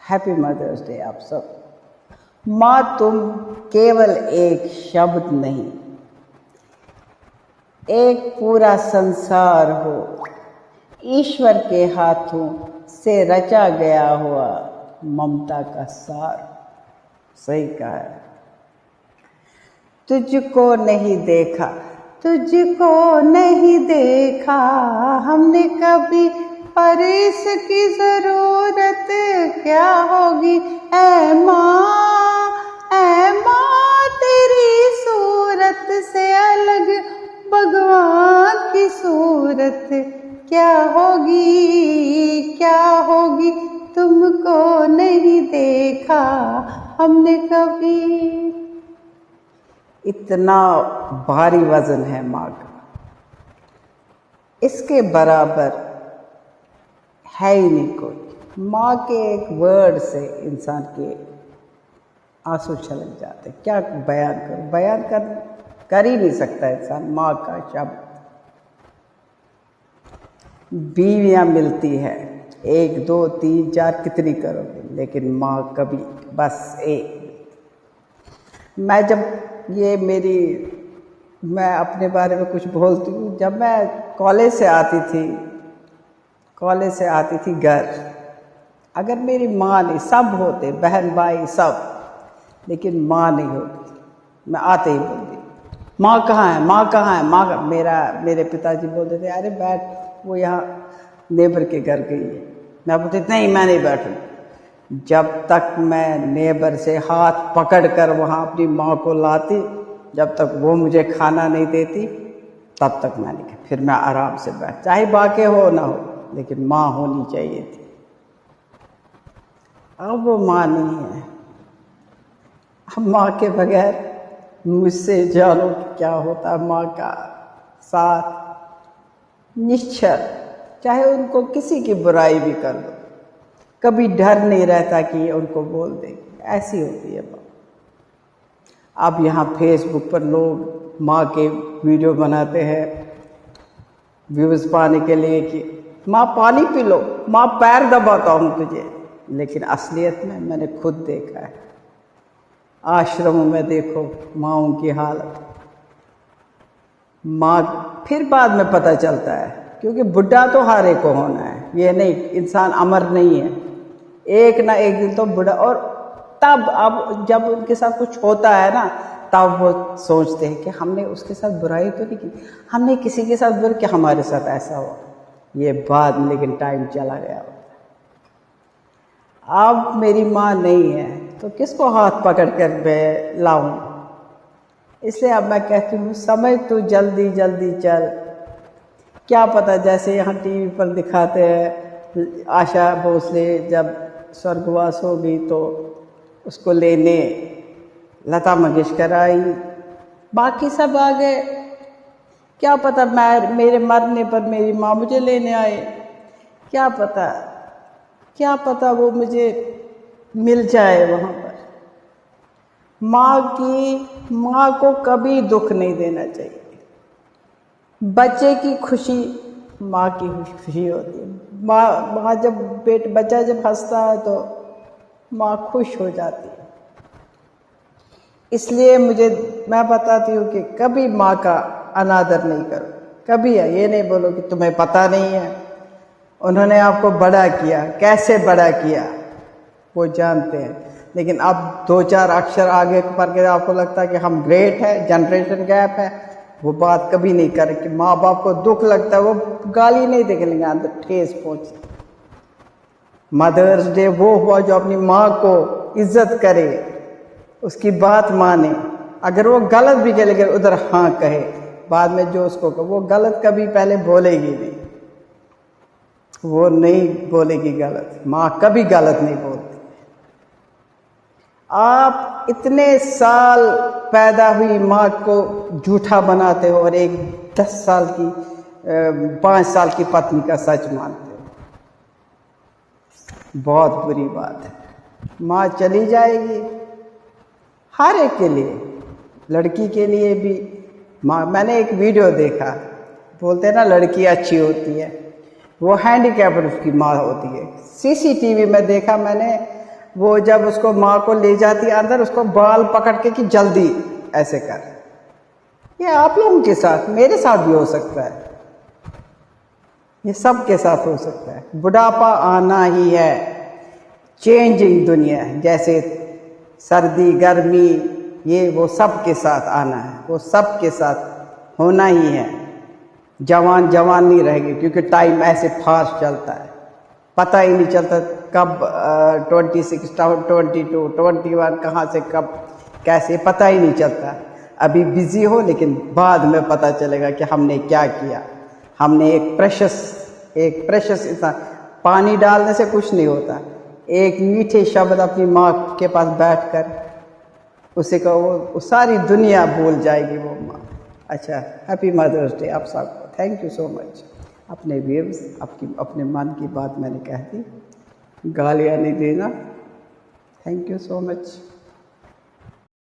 Happy mother's day आप सब। माँ तुम केवल एक शब्द नहीं, एक पूरा संसार हो, ईश्वर के हाथों से रचा गया हुआ ममता का सार। सही कहा है। तुझको नहीं देखा, तुझको नहीं देखा हमने कभी, पर इसकी जरूरत क्या होगी। ऐ माँ तेरी सूरत से अलग भगवान की सूरत क्या होगी, क्या होगी। तुमको नहीं देखा हमने कभी। इतना भारी वजन है माँ का, इसके बराबर है ही नहीं कोई। माँ के एक वर्ड से इंसान के आंसू छलक जाते। क्या बयान करूं, बयान कर ही नहीं सकता इंसान माँ का शब्द। बीवियां मिलती है 1 2 3 4 कितनी करोगे, लेकिन माँ कभी, बस एक। मैं अपने बारे में कुछ बोलती हूँ। जब मैं कॉलेज से आती थी घर, अगर मेरी माँ नहीं, सब होते बहन भाई सब, लेकिन माँ नहीं होती, मैं आते ही बोलती माँ कहाँ है, माँ कहाँ है, माँ कहाँ। मेरे पिताजी बोलते थे अरे बैठ, वो यहाँ नेबर के घर गई है। मैं बोलती नहीं, मैं नहीं बैठूँ। जब तक मैं नेबर से हाथ पकड़कर वहाँ अपनी माँ को लाती, जब तक वो मुझे खाना नहीं देती, तब तक मैं नहीं। फिर मैं आराम से बैठ, चाहे बाके हो ना हो, लेकिन माँ होनी चाहिए थी। अब वो माँ नहीं है। अब माँ के बगैर मुझसे जानो क्या होता है माँ का साथ। निश्चल, चाहे उनको किसी की बुराई भी कर दो, कभी डर नहीं रहता कि उनको बोल देंगे। ऐसी होती है माँ। अब यहाँ फेसबुक पर लोग माँ के वीडियो बनाते हैं व्यूज पाने के लिए कि माँ पानी पी लो, माँ पैर दबाता हूँ तुझे। लेकिन असलियत में मैंने खुद देखा है, आश्रमों में देखो माँओं की हालत। माँ फिर बाद में पता चलता है, क्योंकि बुढ़ा तो हर एक को होना है, ये नहीं, इंसान अमर नहीं है, एक ना एक दिन तो बुढ़ा। और तब अब जब उनके साथ कुछ होता है ना, तब वो सोचते हैं कि हमने उसके साथ बुराई तो नहीं की, हमने किसी के साथ बुरा, कि हमारे साथ ऐसा हुआ। ये बाद में लेकिन टाइम चला गया होता है। अब मेरी माँ नहीं है तो किसको हाथ पकड़ कर लाऊं। इसलिए अब मैं कहती हूँ समय तो जल्दी जल्दी चल। क्या पता, जैसे यहाँ टीवी पर दिखाते हैं आशा भोसले जब स्वर्गवास हो गई तो उसको लेने लता मंगेशकर आई, बाकी सब आ गए। क्या पता मेरे मरने पर मेरी माँ मुझे लेने आए। क्या पता वो मुझे मिल जाए वहाँ पर। माँ को कभी दुख नहीं देना चाहिए। बच्चे की खुशी माँ की खुशी होती है। माँ जब बच्चा जब हंसता है तो माँ खुश हो जाती है। इसलिए मैं बताती हूँ कि कभी माँ का अनादर नहीं करो। कभी ये नहीं बोलो कि तुम्हें पता नहीं है, उन्होंने आपको बड़ा किया, कैसे बड़ा किया वो जानते हैं। लेकिन अब 2-4 अक्षर आगे पढ़ के आपको लगता है कि हम ग्रेट है, जनरेशन गैप है, वो बात कभी नहीं करे। कि माँ बाप को दुख लगता है, वो गाली नहीं देंगे, अंदर ठेस पहुंचती। मदर्स डे वो हुआ जो अपनी माँ को इज्जत करे, उसकी बात माने। अगर वो गलत भी करे, लेकिन उधर हाँ कहे, बाद में जो उसको वो गलत कभी पहले बोलेगी नहीं, वो नहीं बोलेगी गलत। माँ कभी गलत नहीं बोलती। आप इतने साल पैदा हुई माँ को झूठा बनाते हो और एक 5 साल की पत्नी का सच मानते हो। बहुत बुरी बात है। माँ चली जाएगी, हर एक के लिए, लड़की के लिए भी। माँ, मैंने एक वीडियो देखा, बोलते हैं ना लड़की अच्छी होती है, वो हैंडीकैप्ड उसकी माँ होती है। सीसीटीवी में देखा मैंने, वो जब उसको माँ को ले जाती है अंदर, उसको बाल पकड़ के कि जल्दी ऐसे कर। ये आप लोगों के साथ, मेरे साथ भी हो सकता है, ये सब के साथ हो सकता है। बुढ़ापा आना ही है, चेंजिंग दुनिया है, जैसे सर्दी गर्मी ये वो सब के साथ आना है, वो सब के साथ होना ही है। जवान जवान नहीं रहेंगे क्योंकि टाइम ऐसे फास्ट चलता है, पता ही नहीं चलता कब 26, 22, 21 कहाँ से कब कैसे पता ही नहीं चलता। अभी बिजी हो लेकिन बाद में पता चलेगा कि हमने क्या किया। हमने एक प्रेशस इंसान, पानी डालने से कुछ नहीं होता, एक मीठे शब्द अपनी माँ के पास बैठकर उसे कहो, वो सारी दुनिया भूल जाएगी वो माँ। अच्छा, हैप्पी मदर्स डे आप सबको, थैंक यू सो मच। अपने व्यूअर्स, अपने मन की बात मैंने कह दी, गालियाँ नहीं देना। Thank you so much.